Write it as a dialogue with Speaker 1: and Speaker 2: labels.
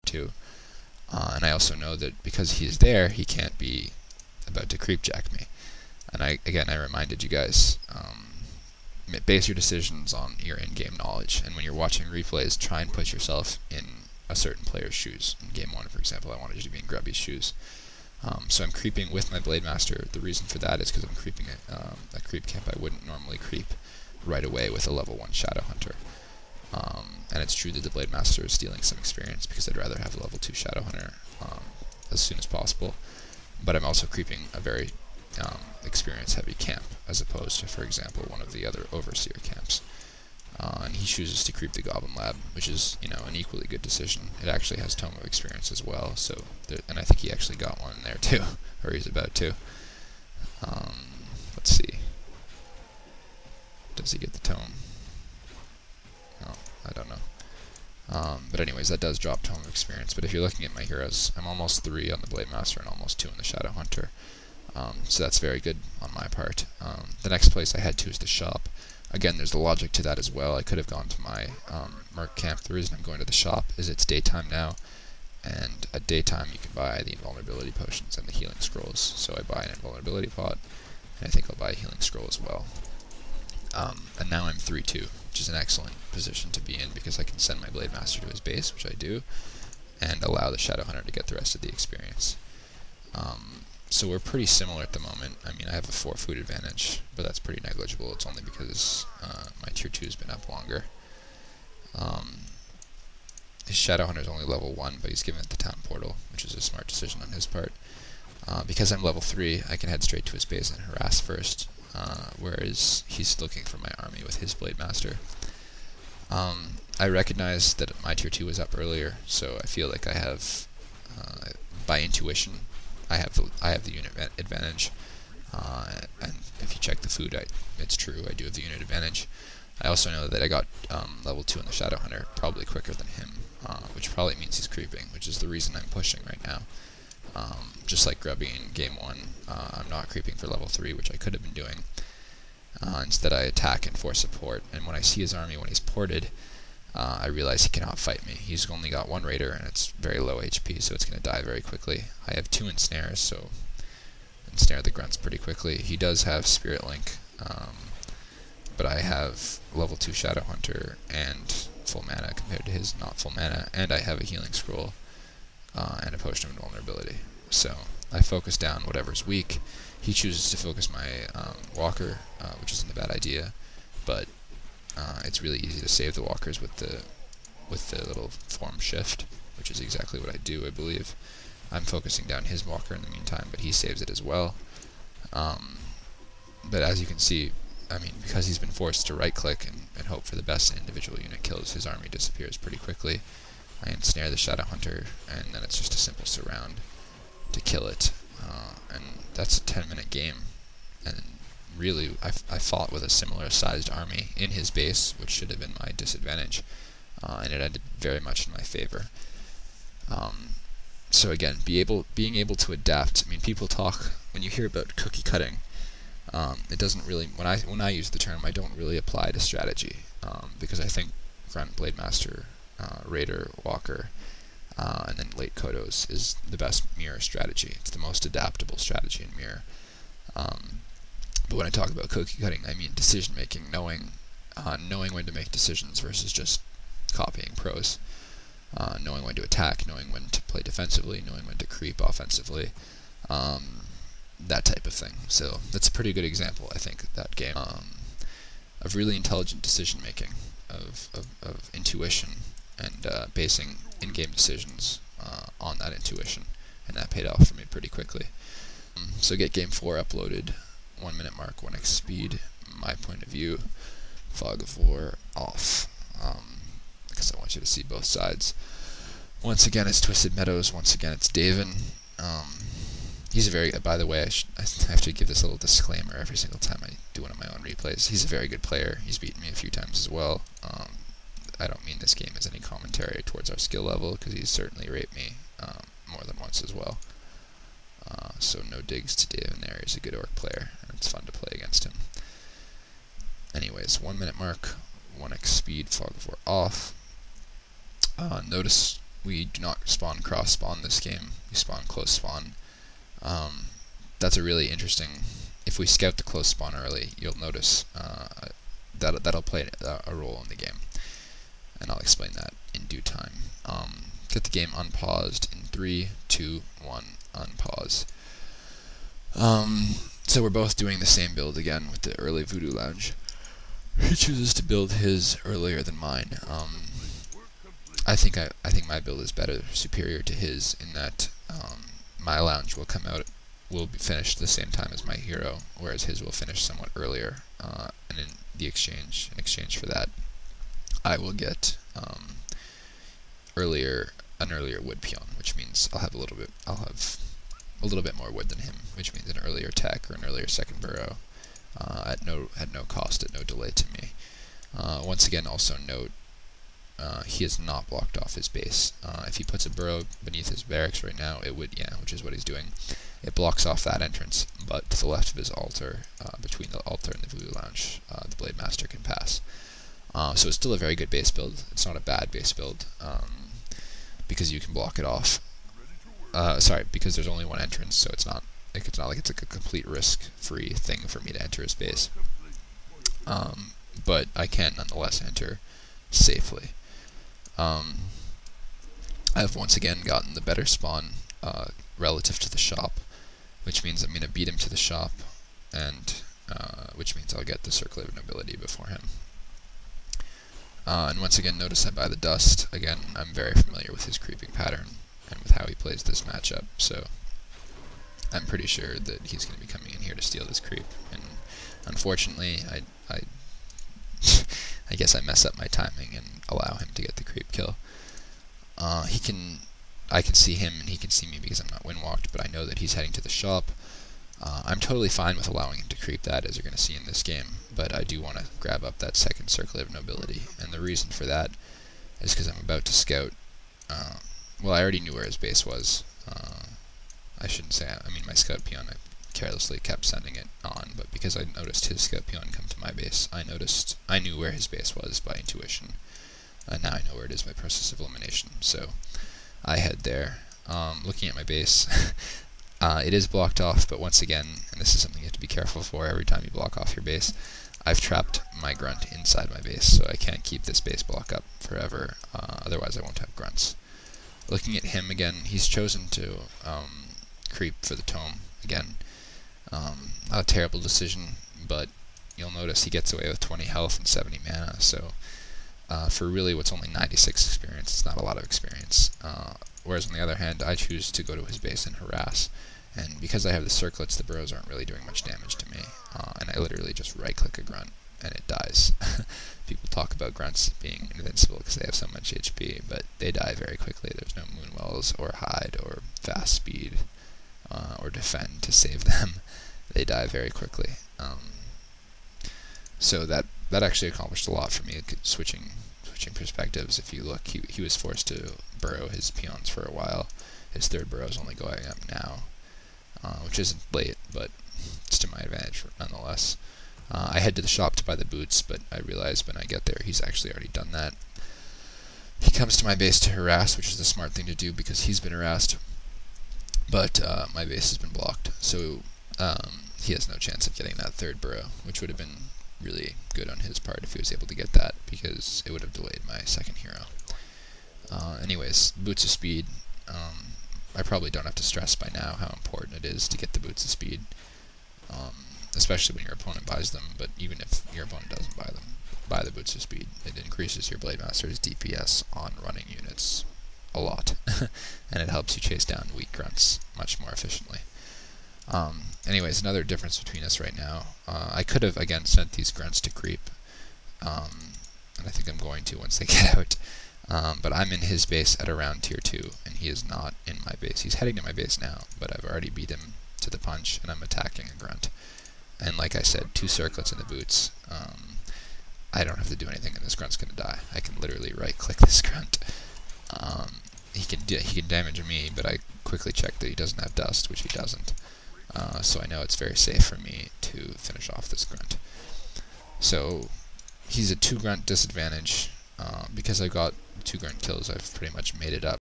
Speaker 1: too. And I also know that because he's there, he can't be about to creep jack me. And I reminded you guys, base your decisions on your in-game knowledge. And when you're watching replays, try and put yourself in a certain player's shoes. In game 1, for example, I wanted you to be in Grubby's shoes. So I'm creeping with my Blademaster. The reason for that is because I'm creeping a creep camp I wouldn't normally creep right away with a level 1 Shadow Hunter. And it's true that the Blademaster is stealing some experience because I'd rather have a level 2 Shadow Hunter as soon as possible. But I'm also creeping a very experience-heavy camp, as opposed to, for example, one of the other Overseer camps. And he chooses to creep the Goblin Lab, which is, an equally good decision. It actually has Tome of Experience as well, and I think he actually got one there too, or he's about to. Let's see. Does he get the Tome? No, I don't know. But anyways, that does drop Tome of Experience. But if you're looking at my heroes, I'm almost 3 on the Blademaster and almost 2 on the Shadow Hunter. So that's very good on my part. The next place I head to is the shop. Again, there's the logic to that as well. I could have gone to my Merc camp. The reason I'm going to the shop is it's daytime now, and at daytime you can buy the invulnerability potions and the healing scrolls. So I buy an invulnerability pot, and I think I'll buy a healing scroll as well. And now I'm 3-2, which is an excellent position to be in because I can send my Blademaster to his base, which I do, and allow the Shadow Hunter to get the rest of the experience. So we're pretty similar at the moment. I mean, I have a 4 food advantage, but that's pretty negligible. It's only because my tier 2 has been up longer. His Shadow Hunter is only level 1, but he's given it the town portal, which is a smart decision on his part. Because I'm level 3, I can head straight to his base and harass first, whereas he's looking for my army with his Blademaster. I recognize that my tier 2 was up earlier, so I feel like I have, by intuition, I have the unit advantage, and if you check the food, it's true, I do have the unit advantage. I also know that I got level 2 on the Shadow Hunter probably quicker than him, which probably means he's creeping, which is the reason I'm pushing right now. Just like Grubby in game 1, I'm not creeping for level 3, which I could have been doing. Instead I attack and force support, and when I see his army when he's ported, I realize he cannot fight me. He's only got 1 raider, and it's very low HP, so it's going to die very quickly. I have 2 ensnares, so ensnare the grunts pretty quickly. He does have Spirit Link, but I have level 2 Shadow Hunter and full mana compared to his not full mana, and I have a healing scroll and a potion of invulnerability. So I focus down whatever's weak. He chooses to focus my walker, which isn't a bad idea, but it's really easy to save the walkers with the little form shift, which is exactly what I do, I believe. I'm focusing down his walker in the meantime, but he saves it as well. But as you can see, I mean, because he's been forced to right-click and hope for the best in individual unit kills, his army disappears pretty quickly. I ensnare the Shadow Hunter, and then it's just a simple surround to kill it. And that's a 10-minute game. And really, I fought with a similar-sized army in his base, which should have been my disadvantage, and it ended very much in my favor. So again, being able to adapt. I mean, people talk, when you hear about cookie cutting, it doesn't really, when I use the term, I don't really apply to strategy, because I think Grunt, Blademaster, Raider, Walker, and then late Kodos is the best mirror strategy. It's the most adaptable strategy in mirror. But when I talk about cookie cutting, I mean decision making, knowing when to make decisions versus just copying pros, knowing when to attack, knowing when to play defensively, knowing when to creep offensively, that type of thing. So that's a pretty good example, I think, that game, of really intelligent decision making, of intuition, and basing in-game decisions on that intuition, and that paid off for me pretty quickly. So get game 4 uploaded, 1 minute mark, 1x speed, my point of view, fog of war off, because I want you to see both sides. Once again it's Twisted Meadows, once again it's Davin. He's a very, by the way, I have to give this little disclaimer every single time I do one of my own replays. He's a very good player. He's beaten me a few times as well. I don't mean this game as any commentary towards our skill level, because he's certainly raped me more than once as well. So no digs to Davin there. He's a good orc player, and it's fun to play against him. Anyways, 1 minute mark, 1x speed, fog of war off. Notice we do not spawn cross spawn this game. We spawn close spawn. That's a really interesting. If we scout the close spawn early, you'll notice that'll play a role in the game, and I'll explain that in due time. Get the game unpaused in 3, 2, 1, unpause. So we're both doing the same build again with the early Voodoo Lounge. He chooses to build his earlier than mine. I think my build is better, superior to his, in that my lounge will be finished the same time as my hero, whereas his will finish somewhat earlier. And in exchange for that, I will get an earlier wood peon, which means I'll have a little bit more wood than him, which means an earlier tech or an earlier second burrow, at no cost, at no delay to me. Once again, also note, he has not blocked off his base. If he puts a burrow beneath his barracks right now, it would, which is what he's doing. It blocks off that entrance, but to the left of his altar, between the altar and the Voodoo Lounge, the Blademaster can pass. So it's still a very good base build. It's not a bad base build, because you can block it off. Because there's only one entrance, so it's not like it's a complete risk-free thing for me to enter his base. But I can nonetheless enter safely. I've once again gotten the better spawn relative to the shop, which means I'm going to beat him to the shop, and which means I'll get the Circle of Nobility before him. And once again, notice I buy the dust. Again, I'm very familiar with his creeping pattern and with how he plays this matchup, so I'm pretty sure that he's going to be coming in here to steal this creep. And unfortunately, I guess I mess up my timing and allow him to get the creep kill. I can see him and he can see me because I'm not windwalked, but I know that he's heading to the shop. I'm totally fine with allowing him to creep that, as you're going to see in this game, but I do want to grab up that second Circle of Nobility, and the reason for that is because I'm about to scout. Well, I already knew where his base was. I shouldn't say, I mean my scout peon, I carelessly kept sending it on, but because I noticed his scout peon come to my base, I knew where his base was by intuition, and now I know where it is by process of elimination, so I head there. Looking at my base, it is blocked off, but once again, and this is something you have to be careful for every time you block off your base, I've trapped my grunt inside my base, so I can't keep this base block up forever, otherwise I won't have grunts. Looking at him again, he's chosen to creep for the tome again. Not a terrible decision, but you'll notice he gets away with 20 health and 70 mana, so for really what's only 96 experience, it's not a lot of experience. Whereas on the other hand, I choose to go to his base and harass, and because I have the circlets, the burrows aren't really doing much damage to me, and I literally just right-click a grunt, and it dies. People talk about grunts being invincible because they have so much HP, but they die very quickly. There's no moonwells or hide or fast speed or defend to save them. They die very quickly. So that actually accomplished a lot for me, switching perspectives. If you look, he was forced to burrow his peons for a while. His third burrow is only going up now, which isn't late, but it's to my advantage nonetheless. I head to the shop to buy the boots, but I realize when I get there he's actually already done that. He comes to my base to harass, which is the smart thing to do because he's been harassed, but my base has been blocked, so he has no chance of getting that third burrow, which would have been really good on his part if he was able to get that, because it would have delayed my second hero. Anyways, boots of speed. I probably don't have to stress by now how important it is to get the boots of speed, especially when your opponent buys them, but even if your opponent doesn't buy the boots of speed, it increases your Blademaster's DPS on running units a lot, and it helps you chase down weak grunts much more efficiently. Anyways, another difference between us right now, I could have again sent these grunts to creep, and I think I'm going to once they get out, but I'm in his base at around tier 2, and he is not in my base. He's heading to my base now, but I've already beat him to the punch, and I'm attacking a grunt. And like I said, 2 circlets in the boots. I don't have to do anything, and this grunt's gonna die. I can literally right-click this grunt. He can damage me, but I quickly check that he doesn't have dust, which he doesn't. So I know it's very safe for me to finish off this grunt. So he's a 2 grunt disadvantage. Because I got 2 grunt kills, I've pretty much made it up